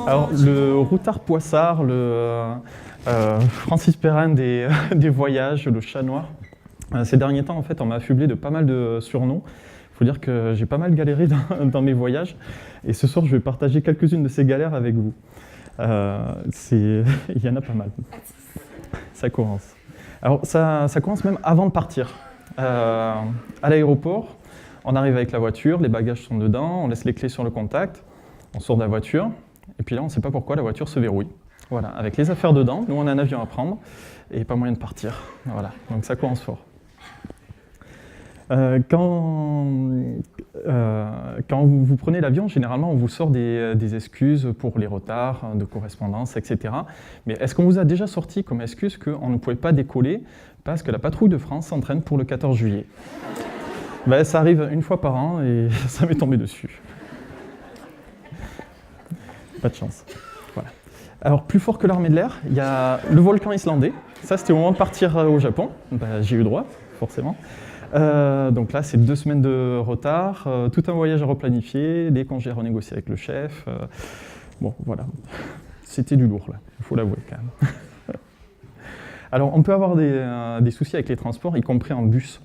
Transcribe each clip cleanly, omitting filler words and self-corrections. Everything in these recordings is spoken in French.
Alors, le routard poissard, Francis Perrin des voyages, le chat noir. Ces derniers temps, en fait, on m'a affublé de pas mal de surnoms. Il faut dire que j'ai pas mal galéré dans mes voyages. Et ce soir, je vais partager quelques-unes de ces galères avec vous. Il y en a pas mal. Ça commence. Alors, ça commence même avant de partir. À l'aéroport, on arrive avec la voiture, les bagages sont dedans, on laisse les clés sur le contact, on sort de la voiture, et puis là, on ne sait pas pourquoi, la voiture se verrouille. Voilà, avec les affaires dedans, nous on a un avion à prendre, et pas moyen de partir. Voilà, donc ça commence fort. Quand vous prenez l'avion, généralement, on vous sort des excuses pour les retards de correspondance, etc. Mais est-ce qu'on vous a déjà sorti comme excuse qu'on ne pouvait pas décoller parce que la patrouille de France s'entraîne pour le 14 juillet? Ben, ça arrive une fois par an et ça m'est tombé dessus. Pas de chance. Voilà. Alors, plus fort que l'armée de l'air, il y a le volcan islandais. Ça, c'était au moment de partir au Japon. Ben, j'y ai eu droit, forcément. Donc là, c'est 2 semaines de retard, tout un voyage à replanifier, des congés à renégocier avec le chef. Bon, voilà. C'était du lourd, là, il faut l'avouer quand même. Alors, on peut avoir des soucis avec les transports, y compris en bus.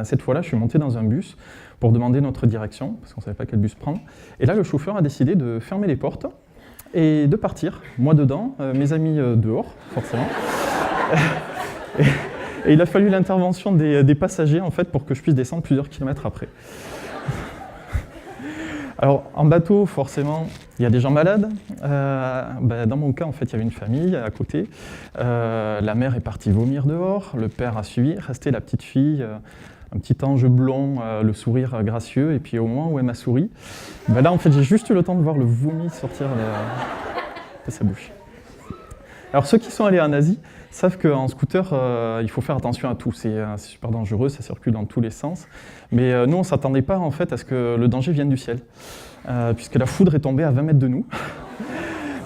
Cette fois-là, je suis monté dans un bus pour demander notre direction, parce qu'on ne savait pas quel bus prendre. Et là, le chauffeur a décidé de fermer les portes et de partir. Moi dedans, mes amis dehors, forcément. Et il a fallu l'intervention des passagers, en fait, pour que je puisse descendre plusieurs kilomètres après. Alors, en bateau, forcément, il y a des gens malades. Dans mon cas, en fait, il y avait une famille à côté. La mère est partie vomir dehors, le père a suivi, restait la petite fille, un petit ange blond, le sourire gracieux, et puis au moment où elle m'a souri, là, en fait, j'ai juste eu le temps de voir le vomi sortir de sa bouche. Alors, ceux qui sont allés en Asie savent qu'en scooter, il faut faire attention à tout. C'est super dangereux, ça circule dans tous les sens. Mais nous, on ne s'attendait pas en fait à ce que le danger vienne du ciel, puisque la foudre est tombée à 20 mètres de nous.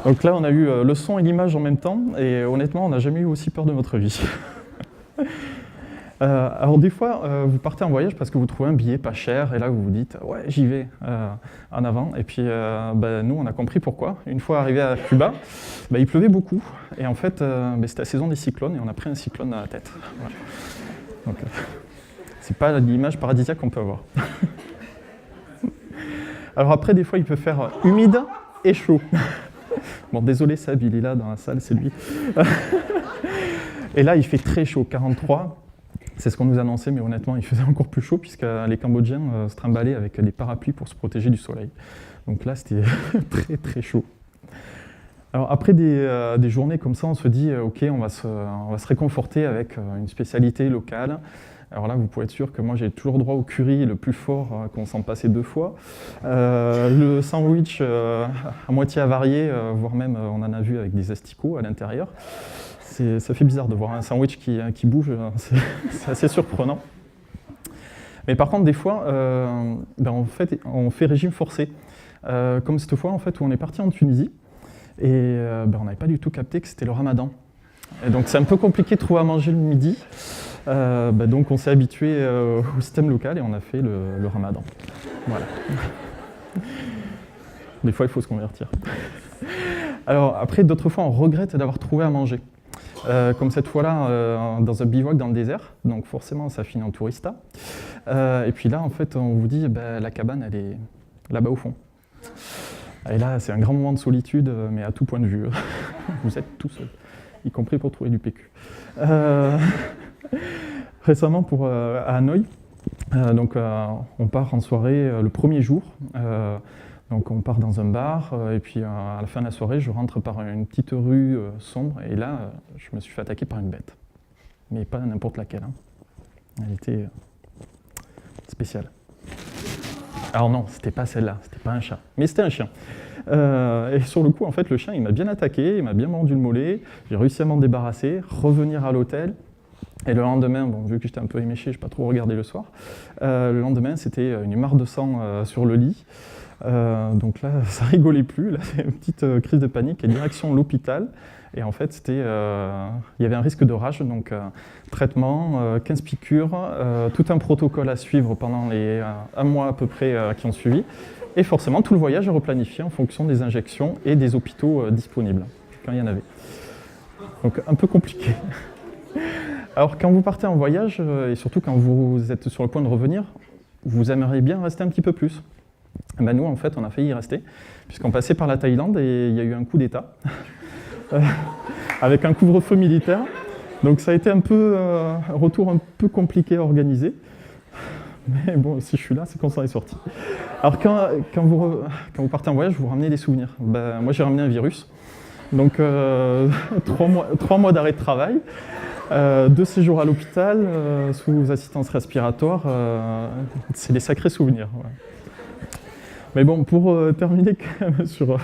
Donc là, on a eu le son et l'image en même temps, et honnêtement, on n'a jamais eu aussi peur de notre vie. Alors des fois, vous partez en voyage parce que vous trouvez un billet pas cher, et là, vous vous dites « ouais, j'y vais en avant ». Et puis, nous, on a compris pourquoi. Une fois arrivé à Cuba, il pleuvait beaucoup, et en fait, c'était la saison des cyclones, et on a pris un cyclone dans la tête. Voilà. Donc, c'est pas l'image paradisiaque qu'on peut avoir. Alors après, des fois, il peut faire humide et chaud. Bon, désolé Seb, il est là dans la salle, c'est lui. Et là, il fait très chaud, 43. C'est ce qu'on nous annonçait, mais honnêtement, il faisait encore plus chaud, puisque les Cambodgiens se trimballaient avec des parapluies pour se protéger du soleil. Donc là, c'était très très chaud. Alors après des journées comme ça, on se dit, ok, on va se réconforter avec une spécialité locale. Alors là, vous pouvez être sûr que moi, j'ai toujours droit au curry le plus fort qu'on s'en passait 2 fois. Le sandwich à moitié avarié, voire même on en a vu avec des asticots à l'intérieur. Ça fait bizarre de voir un sandwich qui bouge, c'est assez surprenant. Mais par contre, des fois, on fait régime forcé. Comme cette fois, en fait, où on est parti en Tunisie, et on n'avait pas du tout capté que c'était le ramadan. Et donc c'est un peu compliqué de trouver à manger le midi. Donc on s'est habitué au système local et on a fait le ramadan. Voilà. Des fois, il faut se convertir. Alors après, d'autres fois, on regrette d'avoir trouvé à manger. Comme cette fois-là, dans un bivouac dans le désert, donc forcément ça finit en tourista. Et puis là, en fait, on vous dit, la cabane, elle est là-bas au fond. Et là, c'est un grand moment de solitude, mais à tout point de vue. Vous êtes tout seul, y compris pour trouver du PQ. Récemment, à Hanoï, on part en soirée le premier jour. Donc on part dans un bar, et puis à la fin de la soirée, je rentre par une petite rue sombre, et là, je me suis fait attaquer par une bête. Mais pas n'importe laquelle. Hein. Elle était spéciale. Alors non, c'était pas celle-là, c'était pas un chat, mais c'était un chien. Et sur le coup, en fait, le chien, il m'a bien attaqué, il m'a bien mordu le mollet, j'ai réussi à m'en débarrasser, revenir à l'hôtel. Et le lendemain, vu que j'étais un peu éméché, je n'ai pas trop regardé le soir, le lendemain, c'était une mare de sang sur le lit. Donc là, ça rigolait plus, là, c'est une petite crise de panique et direction l'hôpital. Et en fait, il y avait un risque d'orage, donc traitement, 15 piqûres, tout un protocole à suivre pendant les 1 mois à peu près qui ont suivi. Et forcément, tout le voyage est replanifié en fonction des injections et des hôpitaux disponibles, quand il y en avait. Donc un peu compliqué. Alors quand vous partez en voyage, et surtout quand vous êtes sur le point de revenir, vous aimeriez bien rester un petit peu plus. Et ben nous, en fait, on a failli y rester, puisqu'on passait par la Thaïlande et il y a eu un coup d'État, avec un couvre-feu militaire. Donc ça a été un retour un peu compliqué à organiser. Mais bon, si je suis là, c'est qu'on s'en est sorti. Alors quand vous partez en voyage, vous ramenez des souvenirs. Ben, moi, j'ai ramené un virus. Donc 3 mois d'arrêt de travail, 2 séjours à l'hôpital sous assistance respiratoire, c'est des sacrés souvenirs. Ouais. Mais bon, pour terminer quand même sur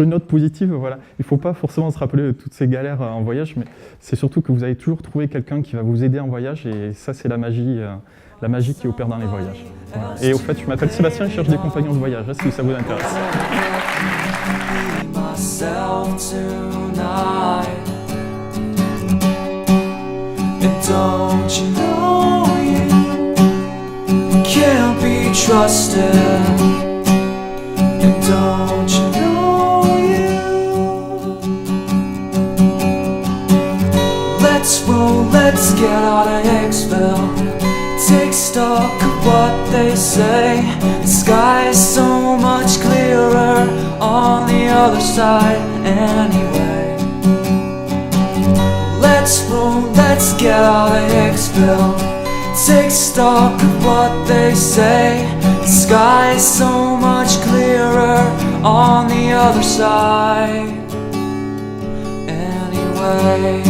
une note positive, voilà, il ne faut pas forcément se rappeler de toutes ces galères en voyage, mais c'est surtout que vous allez toujours trouver quelqu'un qui va vous aider en voyage, et ça c'est la magie qui opère dans les voyages. Voilà. Et au fait, je m'appelle Sébastien et je cherche des compagnons de voyage, si ça vous intéresse. Don't you know you can't be trusted? And don't you know you? Let's roll, let's get out of Hicksville. Take stock of what they say. The sky is so much clearer on the other side anyway. Let's roll, let's get out of Hicksville. Take stock of what they say. The sky is so much clearer on the other side anyway.